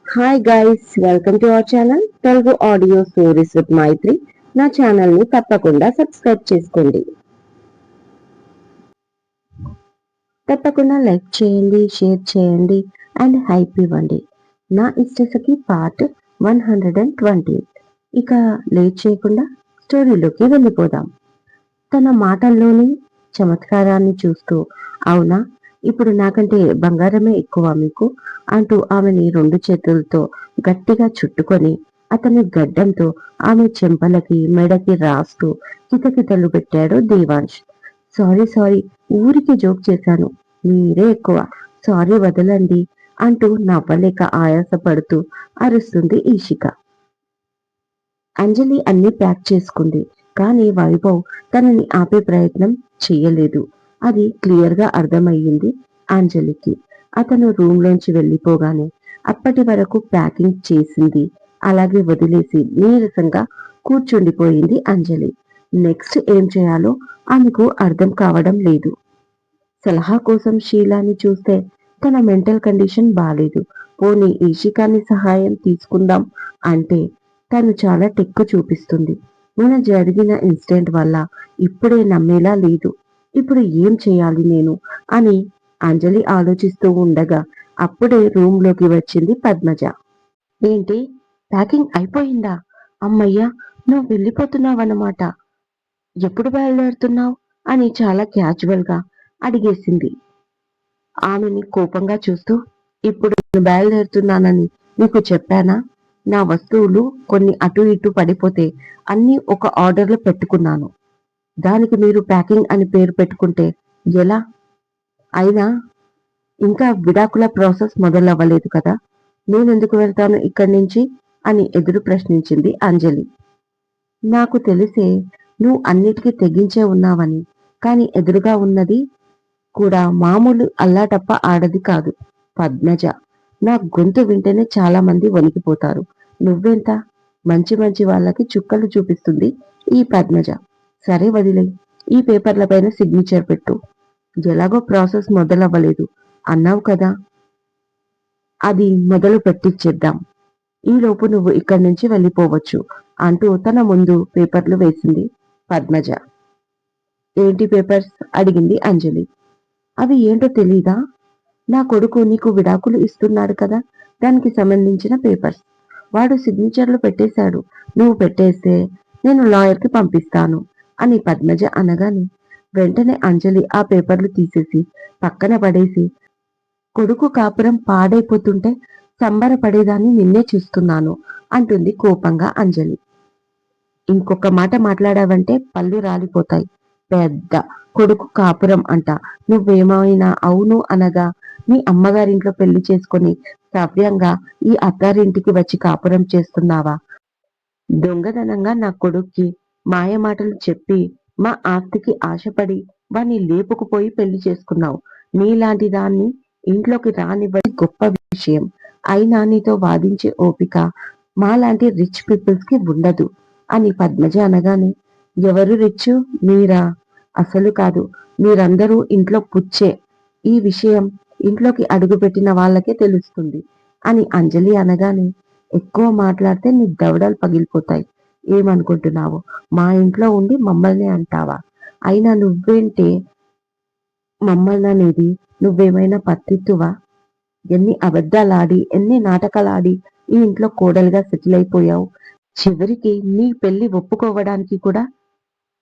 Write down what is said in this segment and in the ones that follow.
Hi guys, welcome to our channel Telugu audio stories with Maitri. నా channel ని తప్పకుండా subscribe చేసుకోండి. తప్పకుండా లైక్ చేయండి, షేర్ చేయండి అండ్ హైప్ ఇవ్వండి. నా ఇష్టసఖి పార్ట్ 120. ఇక లేట్ చేయకుండా స్టోరీలోకి వెళ్ళిపోదాం. తన మాటల్లోని చమత్కారాన్ని చూస్తూ, అవునా, ఇప్పుడు నాకంటే బంగారమే ఎక్కువ మీకు అంటూ ఆమెని రెండు చేతులతో గట్టిగా చుట్టుకొని అతని గడ్డంతో ఆమె చెంపలకి మెడకి రాస్తూ కితకితలు పెట్టాడు దేవాంశ్. సారీ సారీ, ఊరికి జోక్ చేశాను, మీరే ఎక్కువ, సారీ వదలండి అంటూ నవ్వలేక ఆయాసపడుతూ అరుస్తుంది ఈషిక. అంజలి అన్ని ప్యాక్ చేసుకుంది. కానీ వైభవ్ తనని ఆపే ప్రయత్నం చెయ్యలేదు. అది క్లియర్ గా అర్థమయ్యింది అంజలికి. అతను రూమ్ లోంచి వెళ్ళిపోగానే అప్పటి వరకు ప్యాకింగ్ చేసింది అలాగే వదిలేసి నీరసంగా కూర్చుండిపోయింది అంజలి. నెక్స్ట్ ఏం చేయాలో ఆమెకు అర్థం కావడం లేదు. సలహా కోసం షీలాని చూస్తే తన మెంటల్ కండిషన్ బాలేదు. పోనీ ఈషికాని సహాయం తీసుకుందాం అంటే తను చాలా టెక్కు చూపిస్తుంది. మొన్న జరిగిన ఇన్సిడెంట్ వల్ల ఇప్పుడే నమ్మేలా లేదు. ఇప్పుడు ఏం చేయాలి నేను అని అంజలి ఆలోచిస్తూ ఉండగా అప్పుడే రూమ్ లోకి వచ్చింది పద్మజ. ఏంటి, ప్యాకింగ్ అయిపోయిందా? అమ్మయ్యా, నువ్వు వెళ్ళిపోతున్నావన్నమాట. ఎప్పుడు బయలుదేరుతున్నావు అని చాలా క్యాజువల్ గా అడిగేసింది. ఆమెని కోపంగా చూస్తూ, ఇప్పుడు నేను బయలుదేరుతున్నానని నీకు చెప్పానా? నా వస్తువులు కొన్ని అటు ఇటు పడిపోతే అన్ని ఒక ఆర్డర్లో పెట్టుకున్నాను. దానికి మీరు ప్యాకింగ్ అని పేరు పెట్టుకుంటే ఎలా? అయినా ఇంకా విడాకుల ప్రాసెస్ మొదలవ్వలేదు కదా, నేనెందుకు వెళ్తాను ఇక్కడి నుంచి అని ఎదురు ప్రశ్నించింది అంజలి. నాకు తెలిసే నువ్వు అన్నిటికీ తెగించే ఉన్నావని, కానీ ఎదురుగా ఉన్నది కూడా మామూలు అల్లాటప్ప ఆడది కాదు, పద్మజ. నా గొంతు వింటేనే చాలా మంది వణికిపోతారు. నువ్వెంత మంచి మంచి వాళ్ళకి చుక్కలు చూపిస్తుంది ఈ పద్మజ. సరే వదిలే, ఈ పేపర్ల పైన సిగ్నేచర్ పెట్టు. ఎలాగో ప్రాసెస్ మొదలవ్వలేదు అన్నావు కదా, అది మొదలు పెట్టిచ్చేద్దాం. ఈలోపు నువ్వు ఇక్కడి నుంచి వెళ్ళిపోవచ్చు అంటూ తన ముందు పేపర్లు వేసింది పద్మజ. ఏంటి పేపర్స్ అడిగింది అంజలి. అవి ఏంటో తెలీదా? నా కొడుకు నీకు విడాకులు ఇస్తున్నాడు కదా, దానికి సంబంధించిన పేపర్స్. వాడు సిగ్నేచర్లు పెట్టేశాడు. నువ్వు పెట్టేస్తే నేను లాయర్కి పంపిస్తాను అని పద్మజ అనగానే వెంటనే అంజలి ఆ పేపర్లు తీసేసి పక్కన పడేసి, కొడుకు కాపురం పాడైపోతుంటే సంబరపడేదాన్ని నిన్నే చూస్తున్నాను అంటుంది కోపంగా అంజలి. ఇంకొక మాట మాట్లాడావంటే పళ్ళు రాలిపోతాయి. పెద్ద కొడుకు కాపురం అంట. నువ్వేమైనా అవును అనగా మీ అమ్మగారింట్లో పెళ్లి చేసుకుని సవ్యంగా ఈ అత్తారింటికి వచ్చి కాపురం చేస్తున్నావా? దొంగదనంగా నా కొడుక్కి మాయ మాటలు చెప్పి మా ఆస్తికి ఆశపడి వాణ్ణి లేపుకుపోయి పెళ్లి చేసుకున్నావు. నీలాంటి దాన్ని ఇంట్లోకి రానివ్వడం గొప్ప విషయం. అయినా నీతో వాదించే ఓపిక మాలాంటి రిచ్ పీపుల్స్ కి ఉండదు అని పద్మజ అనగానే, ఎవరు రిచ్? మీరా? అసలు కాదు, మీరందరూ ఇంట్లో పుచ్చే. ఈ విషయం ఇంట్లోకి అడుగుపెట్టిన వాళ్ళకే తెలుస్తుంది అని అంజలి అనగానే, ఎక్కువ మాట్లాడితే నీ దవడలు పగిలిపోతాయి. ఏమనుకుంటున్నావు? మా ఇంట్లో ఉండి మమ్మల్ని అంటావా? అయినా నువ్వేంటే మమ్మల్ని అనేది? నువ్వేమైనా పత్తిత్తువా? ఎన్ని అబద్ధాలాడి ఎన్ని నాటకాలాడి ఈ ఇంట్లో కోడలుగా సెటిల్ అయిపోయావు. చివరికి నీ పెళ్లి ఒప్పుకోవడానికి కూడా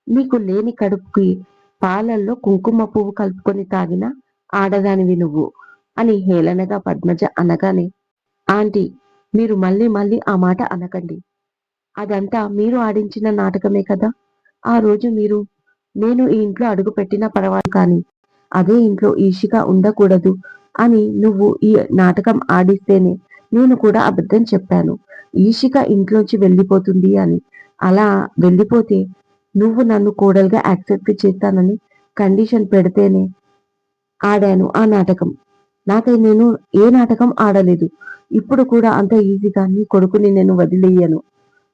నీకు లేని కడుపుకి పాలల్లో కుంకుమ పువ్వు కలుపుకొని తాగిన ఆడదానివి నువ్వు అని హేళనగా పద్మజ అనగానే, ఆంటీ, మీరు మళ్ళీ మళ్ళీ ఆ మాట అనకండి. అదంతా మీరు ఆడించిన నాటకమే కదా. ఆ రోజు నేను ఈ ఇంట్లో అడుగు పెట్టినా పర్వాలేదు, కానీ అదే ఇంట్లో ఈషిక ఉండకూడదు అని నువ్వు ఈ నాటకం ఆడిస్తేనే నేను కూడా అబద్ధం చెప్పాను. ఈషిక ఇంట్లోంచి వెళ్ళిపోతుంది అని. అలా వెళ్ళిపోతే నువ్వు నన్ను కోడలుగా యాక్సెప్ట్ చేస్తానని కండిషన్ పెడితేనే ఆడాను ఆ నాటకం. నేను ఏ నాటకం ఆడలేదు. ఇప్పుడు కూడా అంత ఈజీగా నీ కొడుకుని నేను వదిలేయను.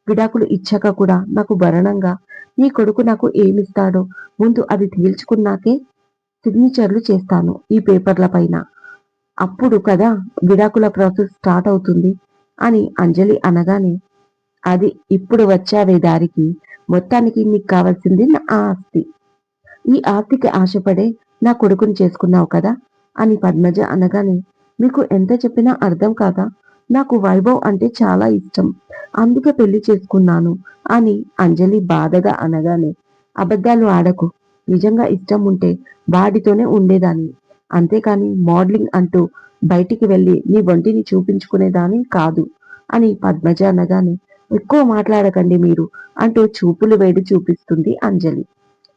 విడాకులు ఇచ్చాక కూడా నాకు భరణంగా నీ కొడుకు నాకు ఏమిస్తాడో ముందు అది తేల్చుకున్నాకే సిగ్నేచర్లు చేస్తాను ఈ పేపర్ల పైన. అప్పుడు కదా విడాకుల ప్రాసెస్ స్టార్ట్ అవుతుంది. అని అంజలి అనగానే, అది ఇప్పుడు వచ్చావే దారికి, మొత్తానికి నీకు కావాల్సింది నా ఆస్తి. ఈ ఆస్తికి ఆశపడే నా కొడుకుని చేసుకున్నావు కదా అని పద్మజ అనగానే, మీకు ఎంత చెప్పినా అర్థం కాదా? నాకు వైభవ్ అంటే చాలా ఇష్టం, అందుకే పెళ్లి చేసుకున్నాను అని అంజలి బాధగా అనగానే, అబద్ధాలు ఆడకు. నిజంగా ఇష్టం ఉంటే వాడితోనే ఉండేదాన్ని, అంతేకాని మోడలింగ్ అంటూ బయటికి వెళ్ళి నీ ఒంటిని చూపించుకునేదాన్ని కాదు అని పద్మజ అనగానే, ఎక్కువ మాట్లాడకండి మీరు అంటూ చూపులు వేడి చూపిస్తుంది అంజలి.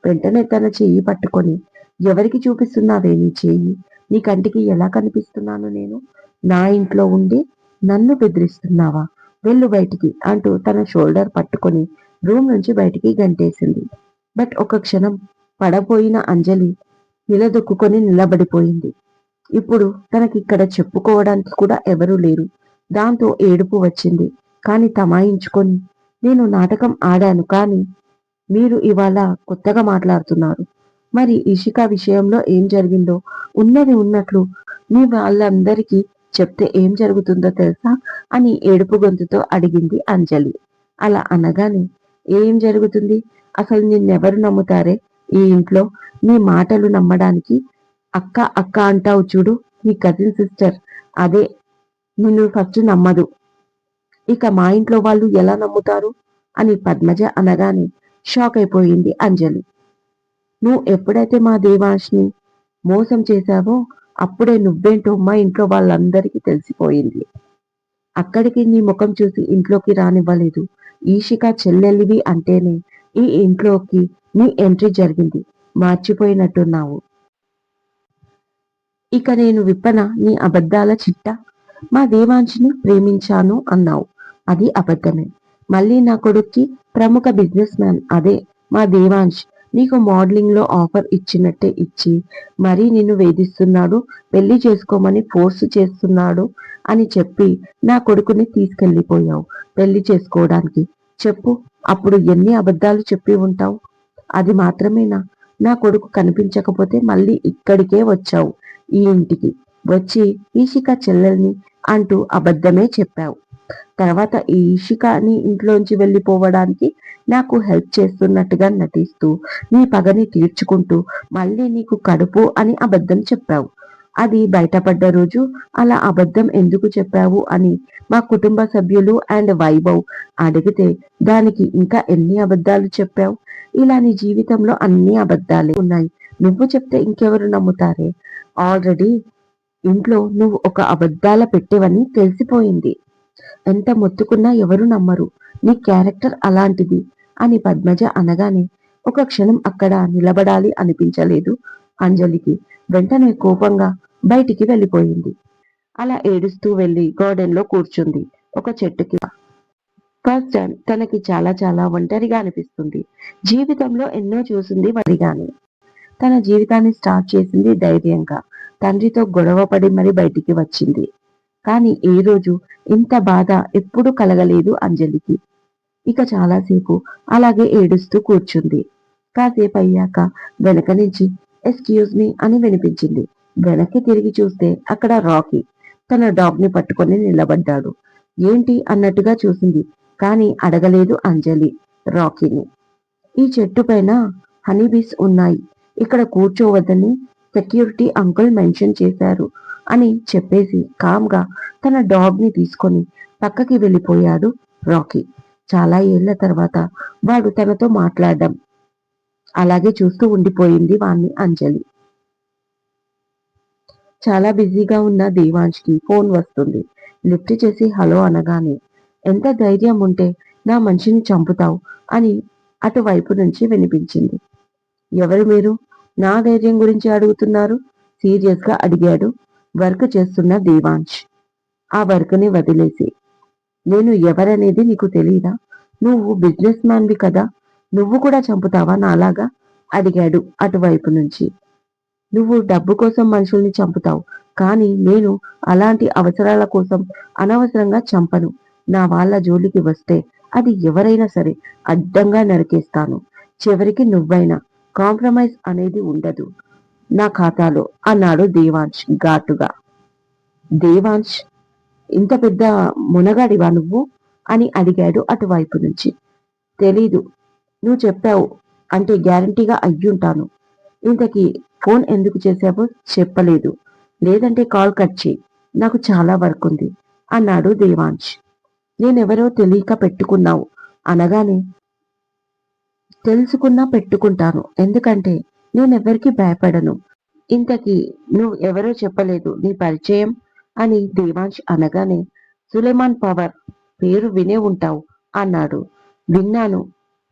వెంటనే తన చెయ్యి పట్టుకొని, ఎవరికి చూపిస్తున్నావే నీ చెయ్యి? నీ కంటికి ఎలా కనిపిస్తున్నాను నేను? నా ఇంట్లో ఉండి నన్ను బెదిరిస్తున్నావా? వెళ్ళు బయటికి అంటూ తన షోల్డర్ పట్టుకొని రూమ్ నుంచి బయటికి గంటేసింది. బట్ ఒక క్షణం పడబోయిన అంజలి నిలదొక్కుకొని నిలబడిపోయింది. ఇప్పుడు తనకిక్కడ చెప్పుకోవడానికి కూడా ఎవరూ లేరు. దాంతో ఏడుపు వచ్చింది. కానీ తమాయించుకొని, నేను నాటకం ఆడాను కానీ మీరు ఇవాళ కొత్తగా మాట్లాడుతున్నారు. మరి ఇషిక విషయంలో ఏం జరిగిందో ఉన్నది ఉన్నట్లు మీ వాళ్ళందరికీ చెప్తే ఏం జరుగుతుందో తెలుసా అని ఏడుపు గొంతుతో అడిగింది అంజలి. అలా అనగానే, ఏం జరుగుతుంది? అసలు నిన్నెవరు నమ్ముతారే ఈ ఇంట్లో? నీ మాటలు నమ్మడానికి అక్క అక్క అంటావు చూడు, నీ కజిన్ సిస్టర్, అదే నిన్ను ఫస్ట్ నమ్మదు. ఇక మా ఇంట్లో వాళ్ళు ఎలా నమ్ముతారు అని పద్మజ అనగానే షాక్ అయిపోయింది అంజలి. నువ్వు ఎప్పుడైతే మా దేవాంష్ని మోసం చేశావో అప్పుడే నువ్వేంటో మా ఇంట్లో వాళ్ళందరికీ తెలిసిపోయింది. అక్కడికి నీ ముఖం చూసి ఇంట్లోకి రానివ్వలేదు. ఈషిక చెల్లెలివి అంటేనే ఈ ఇంట్లోకి నీ ఎంట్రీ జరిగింది. మార్చిపోయినట్టున్నావు. ఇక నేను విప్పన నీ అబద్ధాల చిట్ట. మా దేవాంశిని ప్రేమించాను అన్నావు, అది అబద్ధమే. మళ్ళీ నా కొడుక్కి ప్రముఖ బిజినెస్ మ్యాన్ అదే మా దేవాంశ్ నీకు మోడలింగ్ లో ఆఫర్ ఇచ్చినట్టే ఇచ్చి మరీ నిన్ను వేధిస్తున్నాడు, పెళ్లి చేసుకోమని ఫోర్స్ చేస్తున్నాడు అని చెప్పి నా కొడుకుని తీసుకెళ్లిపోయావు పెళ్లి చేసుకోవడానికి. చెప్పు, అప్పుడు ఎన్ని అబద్ధాలు చెప్పి ఉంటావు? అది మాత్రమేనా? నా కొడుకు కనిపించకపోతే మళ్ళీ ఇక్కడికే వచ్చావు, ఈ ఇంటికి వచ్చి ఈషిక చెల్లెల్ని అంటూ అబద్ధమే చెప్పావు. తర్వాత ఈ ఇషికని ఇంట్లోంచి వెళ్ళిపోవడానికి నాకు హెల్ప్ చేస్తున్నట్టుగా నటిస్తూ నీ పగని తీర్చుకుంటూ మళ్ళీ నీకు కడుపు అని అబద్ధం చెప్పావు. అది బయటపడ్డ రోజు అలా అబద్ధం ఎందుకు చెప్పావు అని మా కుటుంబ సభ్యులు అండ్ వైభవ్ అడిగితే దానికి ఇంకా ఎన్ని అబద్ధాలు చెప్పావు? ఇలా నీ జీవితంలో అన్ని అబద్ధాలే ఉన్నాయి. నువ్వు చెప్తే ఇంకెవరు నమ్ముతారే? ఆల్రెడీ ఇంట్లో నువ్వు ఒక అబద్ధాల పెట్టేవని తెలిసిపోయింది. ఎంత మొత్తుకున్నా ఎవరు నమ్మరు. నీ క్యారెక్టర్ అలాంటిది అని పద్మజ అనగానే ఒక క్షణం అక్కడ నిలబడాలి అనిపించలేదు అంజలికి. వెంటనే కోపంగా బయటికి వెళ్ళిపోయింది. అలా ఏడుస్తూ వెళ్లి గార్డెన్ లో కూర్చుంది ఒక చెట్టుకి. ఫస్ట్ టైం తనకి చాలా చాలా ఒంటరిగా అనిపిస్తుంది. జీవితంలో ఎన్నో చూసింది వరిగానే. తన జీవితాన్ని స్టార్ట్ చేసింది ధైర్యంగా. తండ్రితో గొడవపడి మరి బయటికి వచ్చింది. కానీ ఏ రోజు ఇంత బాధ ఎప్పుడూ కలగలేదు అంజలికి. ఇక చాలాసేపు అలాగే ఏడుస్తూ కూర్చుంది. కాసేపు అయ్యాక వెనక నుంచి ఎక్స్క్యూజ్ మీ అని వినిపించింది. వెనక్కి తిరిగి చూస్తే అక్కడ రాకీ తన డాగ్ ని పట్టుకొని నిలబడ్డాడు. ఏంటి అన్నట్టుగా చూసింది, కానీ అడగలేదు అంజలి రాకీని. ఈ చెట్టు పైన హనీబీస్ ఉన్నాయి, ఇక్కడ కూర్చోవద్దని సెక్యూరిటీ అంకుల్ మెన్షన్ చేశారు అని చెప్పేసి కామ్గా తన డాగ్ ని తీసుకొని పక్కకి వెళ్ళిపోయాడు రాకీ. చాలా ఏళ్ల తర్వాత వాడు తనతో మాట్లాడడం అలాగే చూస్తూ ఉండిపోయింది వాణ్ణి అంజలి. చాలా బిజీగా ఉన్న దేవాంష్కి ఫోన్ వస్తుంది. లిఫ్ట్ చేసి హలో అనగానే, ఎంత ధైర్యం ఉంటే నా మనిషిని చంపుతావు అని అటువైపు నుంచి వినిపించింది. ఎవరు మీరు? నా ధైర్యం గురించి అడుగుతున్నారు? సీరియస్ గా అడిగాడు వర్క్ చేస్తున్న దేవాంశ్. ఆ వర్క్ ని వదిలేసి, నేను ఎవరనేది నీకు తెలీదా? నువ్వు బిజినెస్ మ్యాన్వి కదా, నువ్వు కూడా చంపుతావా నాలాగా అడిగాడు అటువైపు నుంచి. నువ్వు డబ్బు కోసం మనుషుల్ని చంపుతావు, కానీ నేను అలాంటి అవసరాల కోసం అనవసరంగా చంపను. నా వాళ్ళ జోలికి వస్తే అది ఎవరైనా సరే అడ్డంగా నరికేస్తాను. చివరికి నువ్వైనా. కాంప్రమైజ్ అనేది ఉండదు నా ఖాతాలో అన్నాడు దేవాంశ్ ఘాటుగా. దేవాంశ్ ఇంత పెద్ద మునగాడివా నువ్వు అని అడిగాడు అటువైపు నుంచి. తెలీదు. నువ్వు చెప్పావు అంటే గ్యారంటీగా అయ్యుంటాను. ఇంతకీ ఫోన్ ఎందుకు చేశావో చెప్పలేదు. లేదంటే కాల్ కట్ చెయ్యి. నాకు చాలా వర్క్ ఉంది అన్నాడు దేవాంశ్. నేనెవరో తెలియక పెట్టుకున్నావు అనగానే, తెలుసుకున్నా పెట్టుకుంటాను. ఎందుకంటే నేనెవ్వరికి భయపడను. ఇంతకీ నువ్వు ఎవరో చెప్పలేదు నీ పరిచయం అని దేవాంశ్ అనగానే, సులేమాన్ పవర్ పేరు వినే ఉంటావు అన్నాడు. విన్నాను.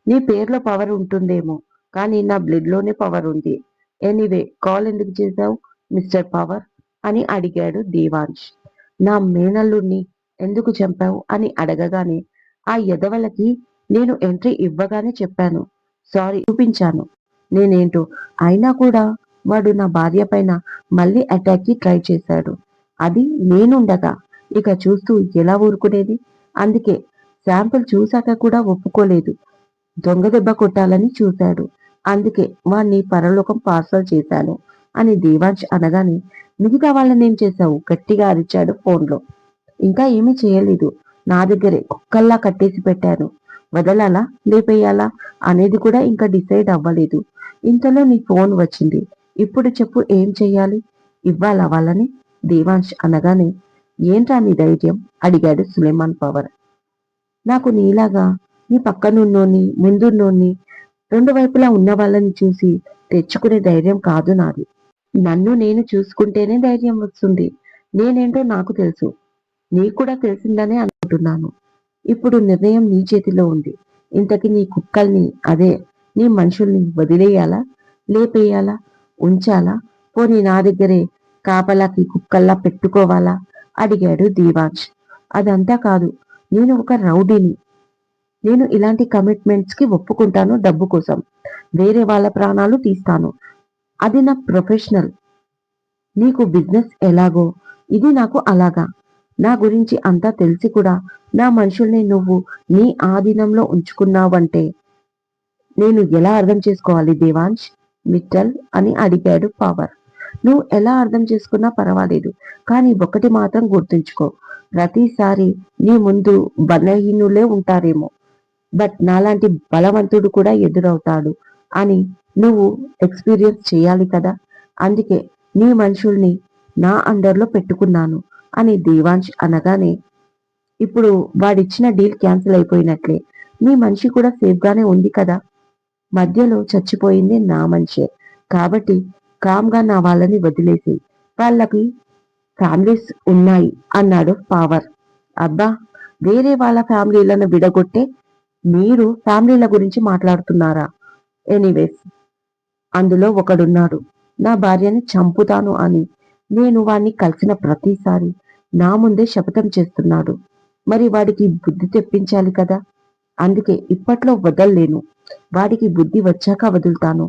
నీ పేరులో పవర్ ఉంటుందేమో, కానీ నా బ్లడ్ లోనే పవర్ ఉంది. ఎనీవే కాల్ ఎందుకు చేశావు మిస్టర్ పవర్ అని అడిగాడు దేవాంశ్. నా మేనల్లుడిని ఎందుకు చంపావు అని అడగగానే, ఆ ఎదవలకి నేను ఎంట్రీ ఇవ్వగానే చెప్పాను. సారీ చూపించాను నేనేంటో. అయినా కూడా వాడు నా భార్య పైన మళ్ళీ అటాక్ కి ట్రై చేశాడు. అది నేనుండగా ఇక చూస్తూ ఎలా ఊరుకునేది? అందుకే శాంపుల్ చూశాక కూడా ఒప్పుకోలేదు. దొంగ దెబ్బ కొట్టాలని చూశాడు. అందుకే వాణ్ణి పరలోకం పార్సల్ చేశాను అని దేవాంశ్ అనగానే, మిగతా వాళ్ళనేం చేశావు గట్టిగా అరిచాడు ఫోన్లో. ఇంకా ఏమీ చేయలేదు. నా దగ్గరే కుక్కల్లా కట్టేసి పెట్టాను. వదలాలా లేపేయాలా అనేది కూడా ఇంకా డిసైడ్ అవ్వలేదు. ఇంతలో నీ ఫోన్ వచ్చింది. ఇప్పుడు చెప్పు ఏం చెయ్యాలి? ఇవ్వాలా వాళ్ళని దేవాంశ్ అనగానే, ఏంట్రా నీ ధైర్యం అడిగాడు సులేమాన్ పవర్. నాకు నీలాగా నీ పక్కనున్నోని ముందున్నోని రెండు వైపులా ఉన్న వాళ్ళని చూసి తెచ్చుకునే ధైర్యం కాదు నాది. నన్ను నేను చూసుకుంటేనే ధైర్యం వస్తుంది. నేనేంటో నాకు తెలుసు. నీకు కూడా తెలిసిందనే అనుకుంటున్నాను. ఇప్పుడు నిర్ణయం నీ చేతిలో ఉంది. ఇంతకి నీ కుక్కల్ని, అదే నీ మనుషుల్ని వదిలేయాలా లేపేయాలా ఉంచాలా, పోనీ నా దగ్గరే కాపలాకి కుక్కల్లా పెట్టుకోవాలా అడిగాడు దేవాంశ్. అదంతా కాదు. నేను ఒక రౌడీని. నేను ఇలాంటి కమిట్మెంట్స్ కి ఒప్పుకుంటాను డబ్బు కోసం. వేరే వాళ్ళ ప్రాణాలు తీస్తాను. అది నా ప్రొఫెషనల్. నీకు బిజినెస్ ఎలాగో ఇది నాకు అలాగా. నా గురించి అంతా తెలిసి కూడా నా మనుషుల్ని నువ్వు నీ ఆధీనంలో ఉంచుకున్నావంటే నేను ఎలా అర్థం చేసుకోవాలి దేవాంశ్ మిట్టల్ అని అడిగాడు పవర్. నువ్వు ఎలా అర్థం చేసుకున్నా పర్వాలేదు, కానీ ఒకటి మాత్రం గుర్తుంచుకో. ప్రతిసారి నీ ముందు బలహీనులే ఉంటారేమో, బట్ నాలాంటి బలవంతుడు కూడా ఎదురవుతాడు అని నువ్వు ఎక్స్పీరియన్స్ చేయాలి కదా. అందుకే నీ మనుషుల్ని నా అండర్లో పెట్టుకున్నాను అని దేవాంశ్ అనగానే, ఇప్పుడు వాడిచ్చిన డీల్ క్యాన్సిల్ అయిపోయినట్లే. నీ మనిషి కూడా సేఫ్ గానే ఉంది కదా. మధ్యలో చచ్చిపోయింది నా మనిషే కాబట్టి కామ్గా నా వాళ్ళని వదిలేసి, వాళ్ళకి ఫ్యామిలీస్ ఉన్నాయి అన్నాడు పవర్. అబ్బా, వేరే వాళ్ళ ఫ్యామిలీలను విడగొట్టే మీరు ఫ్యామిలీల గురించి మాట్లాడుతున్నారా? ఎనీవేస్, అందులో ఒకడున్నాడు నా భార్యని చంపుతాను అని. నేను వాణ్ణి కలిసిన ప్రతిసారి నా ముందే శపథం చేస్తున్నాడు. మరి వాడికి బుద్ధి తెప్పించాలి కదా. అందుకే ఇప్పట్లో వదల్లేను. వాడికి బుద్ధి వచ్చాక వదులుతాను.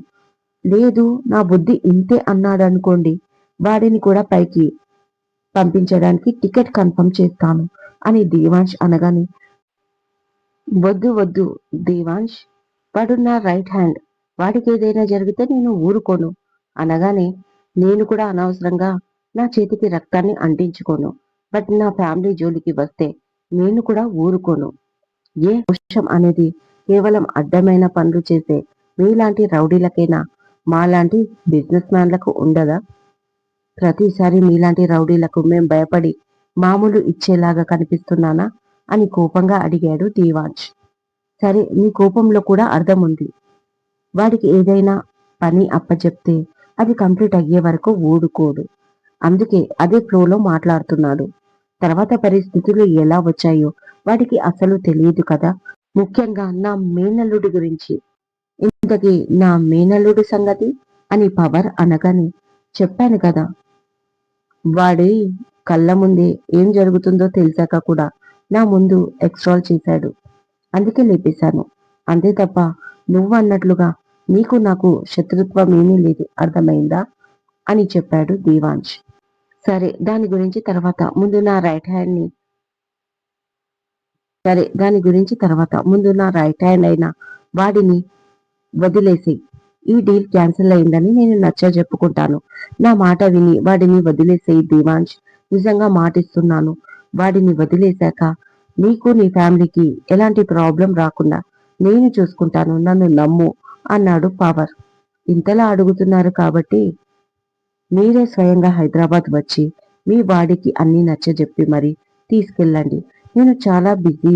లేదు నా బుద్ధి ఇంతే అన్నాడనుకోండి, వాడిని కూడా పైకి పంపించడానికి టికెట్ కన్ఫర్మ్ చేస్తాను అని దేవాంశ్ అనగానే, వద్దు వద్దు దేవాంశ్, వాడు నా రైట్ హ్యాండ్. వాడికి ఏదైనా జరిగితే నేను ఊరుకోను అనగానే, నేను కూడా అనవసరంగా నా చేతికి రక్తాన్ని అంటించుకోను. బట్ నా ఫ్యామిలీ జోలికి వస్తే నేను కూడా ఊరుకోను. ఏ దోషం అనేది కేవలం అడ్డమైన పనులు చేసే మీలాంటి రౌడీలకైనా మాలాంటి బిజినెస్ మ్యాన్లకు ఉండదా? ప్రతిసారి మీలాంటి రౌడీలకు మేం భయపడి మామూలు ఇచ్చేలాగా కనిపిస్తున్నానా అని కోపంగా అడిగాడు దేవాంశ్. సరే, నీ కోపంలో కూడా అర్థం ఉంది. వాడికి ఏదైనా పని అప్పచెప్తే అది కంప్లీట్ అయ్యే వరకు ఊడుకోడు. అందుకే అదే ఫ్లోలో మాట్లాడుతున్నాడు. తర్వాత పరిస్థితులు ఎలా వచ్చాయో వాడికి అసలు తెలియదు కదా. ముఖ్యంగా నా మేనల్లుడి గురించి. ఇంతకీ నా మేనల్లుడి సంగతి అని పవర్ అనగానే, చెప్పాను కదా, వాడి కళ్ళ ముందే ఏం జరుగుతుందో తెలిసాక కూడా నా ముందు ఎక్స్ట్రాల్ చేశాడు. అందుకే లేపేశాను. అంతే తప్ప నువ్వు అన్నట్లుగా నీకు నాకు శత్రుత్వం ఏమీ లేదు, అర్థమైందా అని చెప్పాడు దేవాంశ్. సరే దాని గురించి తర్వాత, ముందు నా రైట్ హ్యాండ్ ని సరే దాని గురించి తర్వాత ముందు నా రైట్ హ్యాండ్ అయిన వాడిని వదిలేసి, ఈ డీల్ క్యాన్సిల్ అయిందని నేను నచ్చ చెప్పుకుంటాను. నా మాట విని వాడిని వదిలేసేయి దేవాంశ్. నిజంగా మాటిస్తున్నాను. వాడిని వదిలేశాక నీకు నీ ఫ్యామిలీకి ఎలాంటి ప్రాబ్లం రాకుండా నేను చూసుకుంటాను, నన్ను నమ్ము అన్నాడు పవర్. ఇంతలా అడుగుతున్నారు కాబట్టి మీరే స్వయంగా హైదరాబాద్ వచ్చి మీ వాడికి అన్ని నచ్చజెప్పి మరి తీసుకెళ్ళండి. నేను చాలా బిజీ,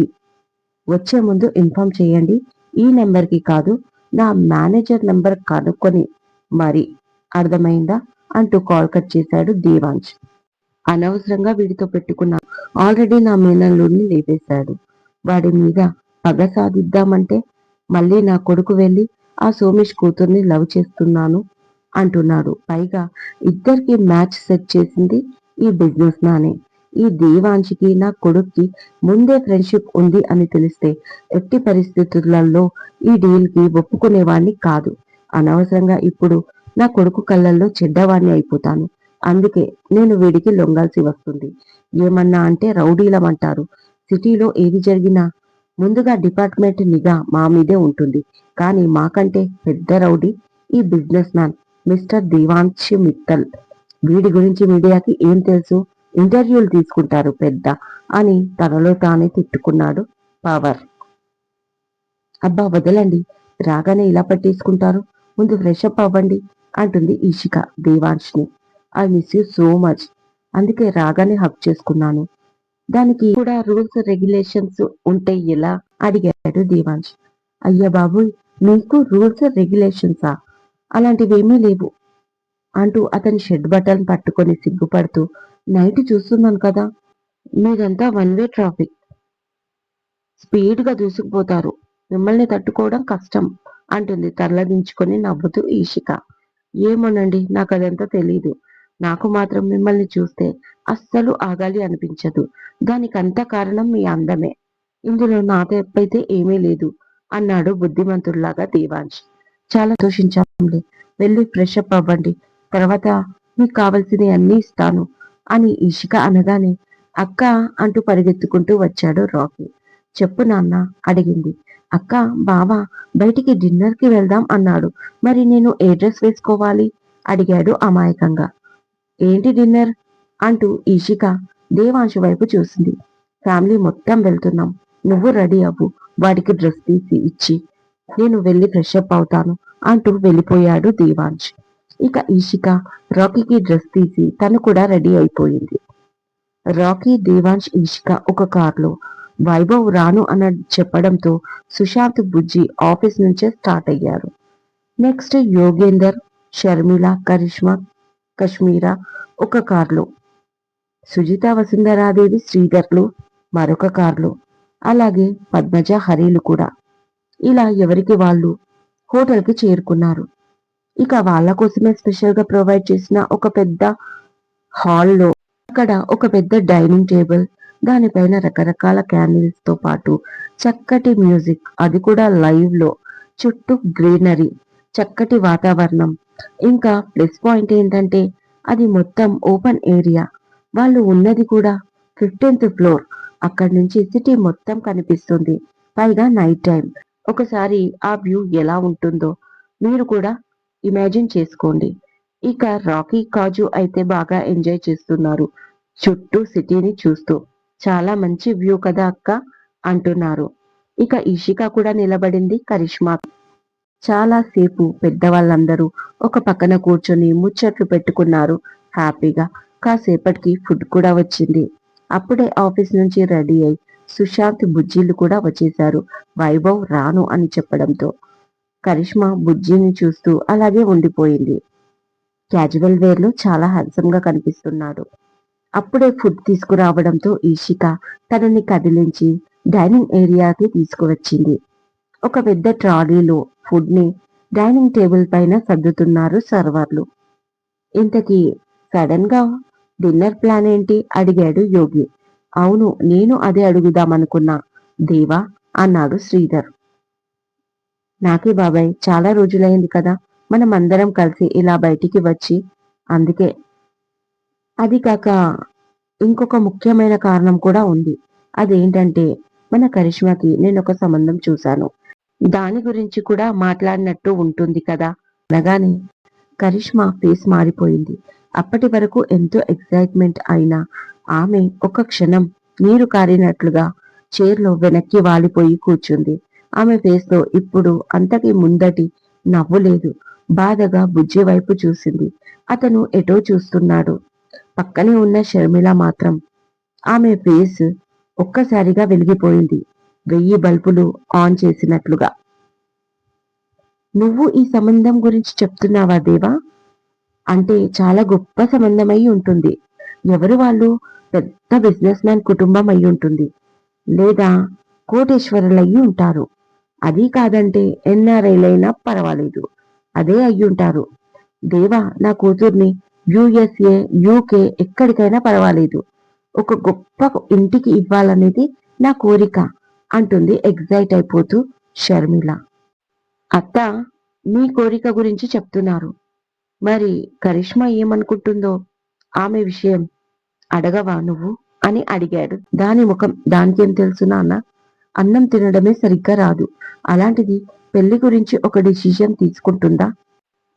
వచ్చే ముందు ఇన్ఫార్మ్ చేయండి. ఈ నెంబర్కి కాదు, నా మేనేజర్ నెంబర్ కనుక్కొని మరి, అర్థమైందా అంటూ కాల్ కట్ చేశాడు దేవాంశ్. అనవసరంగా వీడితో పెట్టుకున్నా, ఆల్రెడీ నా మేనల్లుడిని లేపేశాడు. వాడి మీద పగ సాధిద్దామంటే మళ్ళీ నా కొడుకు వెళ్ళి ఆ సోమేష్ కూతుర్ని లవ్ చేస్తున్నాను అంటున్నాడు. పైగా ఇద్దరికి మ్యాచ్ సెట్ చేసింది ఈ బిజినెస్ మ్యానే. ఈ దేవాంశికి నా కొడుక్కి ముందే ఫ్రెండ్షిప్ ఉంది అని తెలిస్తే ఎట్టి పరిస్థితులలో ఈ డీల్ కి ఒప్పుకునేవాణ్ణి కాదు. అనవసరంగా ఇప్పుడు నా కొడుకు కళ్ళల్లో చెడ్డవాణ్ణి అయిపోతాను. అందుకే నేను వీడికి లొంగాల్సి వస్తుంది. ఏమన్నా అంటే రౌడీలమంటారు. సిటీలో ఏది జరిగినా ముందుగా డిపార్ట్మెంట్ నిఘా మా మీదే ఉంటుంది. కానీ మాకంటే పెద్ద రౌడీ ఈ business man mister Devansh Mittal. వీడి గురించి మీడియాకి ఏం తెలుసు? ఇంటర్వ్యూలు తీసుకుంటారు పెద్ద అని తనలో తానే తిట్టుకున్నాడు పవర్. అబ్బా వదలండి, రాగానే ఇలా పట్టేసుకుంటారు, ముందు ఫ్రెష్ అప్ అవ్వండి అంటుంది ఈషిక దేవాంష్ని. I miss you so much, అందుకే రాగానే హక్ చేసుకున్నాను. దానికి కూడా రూల్స్ రెగ్యులేషన్స్ ఉంటే ఎలా అడిగాడు దేవాంశ్. అయ్యా బాబు, మీకు రూల్స్ రెగ్యులేషన్సా? అలాంటివేమీ లేవు అంటూ అతని షెడ్ బటన్ పట్టుకొని సిగ్గుపడుతూ, నైట్ చూస్తున్నాను కదా, మీదంతా వన్ వే ట్రాఫిక్, స్పీడ్ గా దూసుకుపోతారు, మిమ్మల్ని తట్టుకోవడం కష్టం అంటుంది తరలదించుకొని నవ్వుతూ ఈషిక. ఏమోనండి, నాకు అదంతా తెలీదు. నాకు మాత్రం మిమ్మల్ని చూస్తే అస్సలు ఆగాలి అనిపించదు. దానికంతా కారణం మీ అందమే. ఇందులో నా తప్పైతే ఏమీ లేదు అన్నాడు బుద్ధిమంతుల్లాగా దేవాంశ్. చాలా సంతోషించాంలే, వెళ్ళి ఫ్రెష్ అప్ అవ్వండి, తర్వాత మీకు కావలసినవి అన్నీ ఇస్తాను అని ఈషిక అనగానే, అక్క అంటూ పరిగెత్తుకుంటూ వచ్చాడు రాకీ. చెప్పు నాన్న అడిగింది. అక్క, బావా బయటికి డిన్నర్ కి వెళ్దాం అన్నాడు. మరి నేను ఏ డ్రెస్ వేసుకోవాలి అడిగాడు అమాయకంగా. ఏంటి డిన్నర్ అంటూ ఈషిక దేవాంశు వైపు చూసింది. ఫ్యామిలీ మొత్తం వెళ్తున్నాం, నువ్వు రెడీ అవ్వు, వాడికి డ్రెస్ తీసి ఇచ్చి నేను వెళ్ళి ఫ్రెష్ అప్ అవుతాను అంటూ వెళ్ళిపోయాడు దేవాంశ్. ఇక ఈషిక రాకీకి డ్రెస్ తీసి తను కూడా రెడీ అయిపోయింది. రాకీ, దేవాంశ్, ఈషిక ఒక కార్లో. వైభవ్ రాను అన్న చెప్పడంతో సుశాంత్, బుజ్జి ఆఫీస్ నుంచే స్టార్ట్ అయ్యారు. నెక్స్ట్ యోగేందర్, షర్మిల, కరిష్మా, కశ్మీరా ఒక కార్లో, సుజిత, వసుంధరాదేవి, శ్రీధర్లు మరొక కార్లో, అలాగే పద్మజ, హరీలు కూడా. ఇలా ఎవరికి వాళ్ళు హోటల్కి చేరుకున్నారు. ఇక వాళ్ళ కోసమే స్పెషల్ గా ప్రొవైడ్ చేసిన ఒక పెద్ద హాల్లో అక్కడ ఒక పెద్ద డైనింగ్ టేబుల్, దానిపైన రకరకాల క్యాండిల్స్ తో పాటు చక్కటి మ్యూజిక్, అది కూడా లైవ్ లో, చుట్టూ గ్రీనరీ, చక్కటి వాతావరణం. ఇంకా ప్లస్ పాయింట్ ఏంటంటే అది మొత్తం ఓపెన్ ఏరియా. వాళ్ళు ఉన్నది కూడా 15th ఫ్లోర్. అక్కడి నుంచి సిటీ మొత్తం కనిపిస్తుంది, పైగా నైట్ టైం. ఒకసారి ఆ వ్యూ ఎలా ఉంటుందో మీరు కూడా ఇమాజిన్ చేసుకోండి. ఇక రాకీ, కాజు అయితే బాగా ఎంజాయ్ చేస్తున్నారు చుట్టూ సిటీని చూస్తూ. చాలా మంచి వ్యూ కదా అక్క అంటున్నారు. ఇక ఈషిక కూడా నిలబడింది కరిష్మా. చాలా సేపు పెద్దవాళ్ళందరూ ఒక పక్కన కూర్చొని ముచ్చట్లు పెట్టుకున్నారు హ్యాపీగా. కాసేపటికి ఫుడ్ కూడా వచ్చింది. అప్పుడే ఆఫీస్ నుంచి రెడీ అయి సుశాంత్, బుజ్జీలు కూడా వచ్చేశారు వైభవ్ రాను అని చెప్పడంతో. కరిష్మా బుజ్జిని చూస్తూ అలాగే ఉండిపోయింది. క్యాజువల్ వేర్ లో చాలా హ్యాండ్సమ్ గా కనిపిస్తున్నాడు. అప్పుడే ఫుడ్ తీసుకురావడంతో ఈషిక తనని కదిలించి డైనింగ్ ఏరియాకి తీసుకువచ్చింది. ఒక పెద్ద ట్రాలీలో ఫుడ్ ని డైనింగ్ టేబుల్ పైన సర్దుతున్నారు సర్వర్లు. ఇంతకీ సడన్ గా డిన్నర్ ప్లాన్ ఏంటి అడిగాడు యోగి. అవును, నేను అదే అడుగుదామనుకున్నా దేవా అన్నాడు శ్రీధర్. నాకే బాబాయ్, చాలా రోజులైంది కదా మనం అందరం కలిసి ఇలా బయటికి వచ్చి, అందుకే. అది కాక ఇంకొక ముఖ్యమైన కారణం కూడా ఉంది. అదేంటంటే మన కరిష్మాకి నేను ఒక సంబంధం చూశాను, దాని గురించి కూడా మాట్లాడినట్టు ఉంటుంది కదా అనగానే కరిష్మా ఫేస్ మారిపోయింది. అప్పటి వరకు ఎంతో ఎక్సైట్మెంట్ అయినా ఆమె ఒక క్షణం నీరు కారినట్లుగా చైర్లో వెనక్కి వాలిపోయి కూర్చుంది. ఆమె ఫేస్ లో ఇప్పుడు అంతకి ముందటి నవ్వు లేదు. బాధగా బుజ్జి వైపు చూసింది. అతను ఎటో చూస్తున్నాడు. పక్కనే ఉన్న షర్మిల మాత్రం ఆమె ఫేస్ ఒక్కసారిగా వెలిగిపోయింది. 1000 బల్బులు ఆన్ చేసినట్లుగా. నువ్వు ఈ సంబంధం గురించి చెప్తున్నావా దేవా? అంటే చాలా గొప్ప సంబంధం అయి ఉంటుంది. ఎవరు వాళ్ళు? పెద్ద బిజినెస్ మ్యాన్ కుటుంబం అయి ఉంటుంది. లేదా కోటేశ్వరులయ్యి ఉంటారు. అది కాదంటే ఎన్ఆర్ఐలైనా పర్వాలేదు. అదే అయ్యుంటారు. దేవా, నా కూతుర్ని యుఎస్ఏ, యూకే ఎక్కడికైనా పర్వాలేదు. ఒక గొప్ప ఇంటికి ఇవ్వాలనేది నా కోరిక అంటుంది ఎగ్జైట్ అయిపోతూ షర్మిల. అత్త, మీ కోరిక గురించి చెప్తున్నారు. మరి కరిష్మా ఏమనుకుంటుందో ఆమె విషయం అడగవా నువ్వు అని అడిగాడు. దాని ముఖం దానికేం తెలుసు నాన్న? అన్నం తినడమే సరిగ్గా రాదు. అలాంటిది పెళ్లి గురించి ఒక డిసిషన్ తీసుకుంటుందా?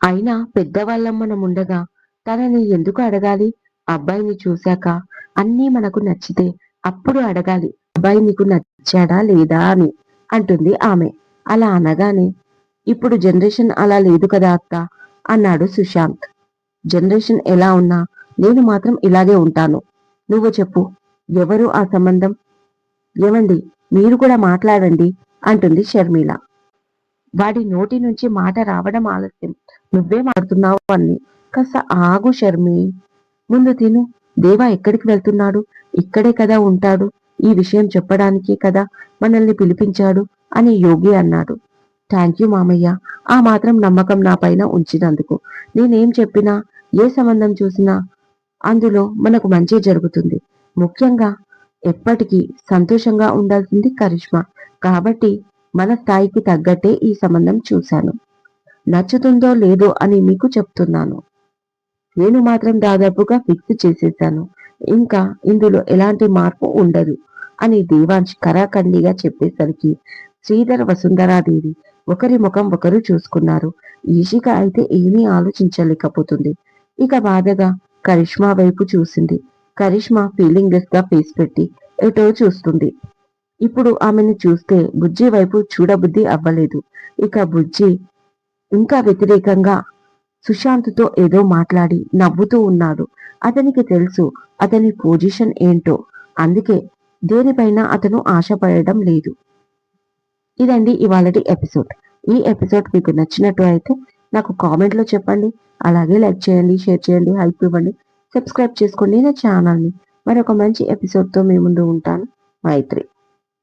అయినా పెద్దవాళ్ళం మనం ఉండగా తనని ఎందుకు అడగాలి? అబ్బాయిని చూశాక అన్నీ మనకు నచ్చితే అప్పుడు అడగాలి. అబ్బాయి నీకు నచ్చాడా లేదా అని అంటుంది ఆమె. అలా అనగానే ఇప్పుడు జనరేషన్ అలా లేదు కదా అత్త అన్నాడు సుశాంత్. జనరేషన్ ఎలా ఉన్నా నేను మాత్రం ఇలాగే ఉంటాను. నువ్వు చెప్పు, ఎవరు ఆ సంబంధం? ఏమండి, మీరు కూడా మాట్లాడండి అంటుంది షర్మిల. వాడి నోటి నుంచి మాట రావడం ఆలస్యం. నువ్వే మాడుతున్నావు అన్ని. కాస్త ఆగు షర్మి. ముందు తిను. దేవా ఎక్కడికి వెళ్తున్నాడు? ఇక్కడే కదా ఉంటాడు. ఈ విషయం చెప్పడానికే కదా మనల్ని పిలిపించాడు అని యోగి అన్నాడు. థ్యాంక్ యూ మామయ్య, ఆ మాత్రం నమ్మకం నా పైన ఉంచినందుకు. నేనేం చెప్పినా, ఏ సంబంధం చూసినా అందులో మనకు మంచి జరుగుతుంది. ముఖ్యంగా ఎప్పటికీ సంతోషంగా ఉండాల్సింది కరిష్మా. కాబట్టి మన స్థాయికి తగ్గట్టే ఈ సంబంధం చూశాను. నచ్చుతుందో లేదో అని మీకు చెప్తున్నాను. నేను మాత్రం దాదాపుగా ఫిక్స్ చేసేశాను. ఇంకా ఇందులో ఎలాంటి మార్పు ఉండదు అని దేవాంశ్ కరాఖండిగా చెప్పేసరికి శ్రీధర్, వసుంధరాదేవి ఒకరి ముఖం ఒకరు చూసుకున్నారు. ఈషిక అయితే ఏమీ ఆలోచించలేకపోతుంది. ఇక బాధగా కరిష్మా వైపు చూసింది. కరిష్మా ఫీలింగ్ లెస్ గా ఫేస్ పెట్టి ఎటో చూస్తుంది. ఇప్పుడు ఆమెను చూస్తే బుజ్జి వైపు చూడబుద్ధి అవ్వలేదు. ఇక బుజ్జి ఇంకా వ్యతిరేకంగా సుశాంత్తో ఏదో మాట్లాడి నవ్వుతూ ఉన్నాడు. అతనికి తెలుసు అతని పొజిషన్ ఏంటో. అందుకే దేనిపైన అతను ఆశపడడం లేదు. ఇదండి ఇవాళటి ఎపిసోడ్. ఈ ఎపిసోడ్ మీకు నచ్చినట్టు అయితే నాకు కామెంట్ లో చెప్పండి. అలాగే లైక్ చేయండి, షేర్ చేయండి, హైప్ ఇవ్వండి, సబ్స్క్రైబ్ చేసుకోండి నా ఛానల్ని. మరొక మంచి ఎపిసోడ్తో మీ ముందు ఉంటాను. మైత్రి.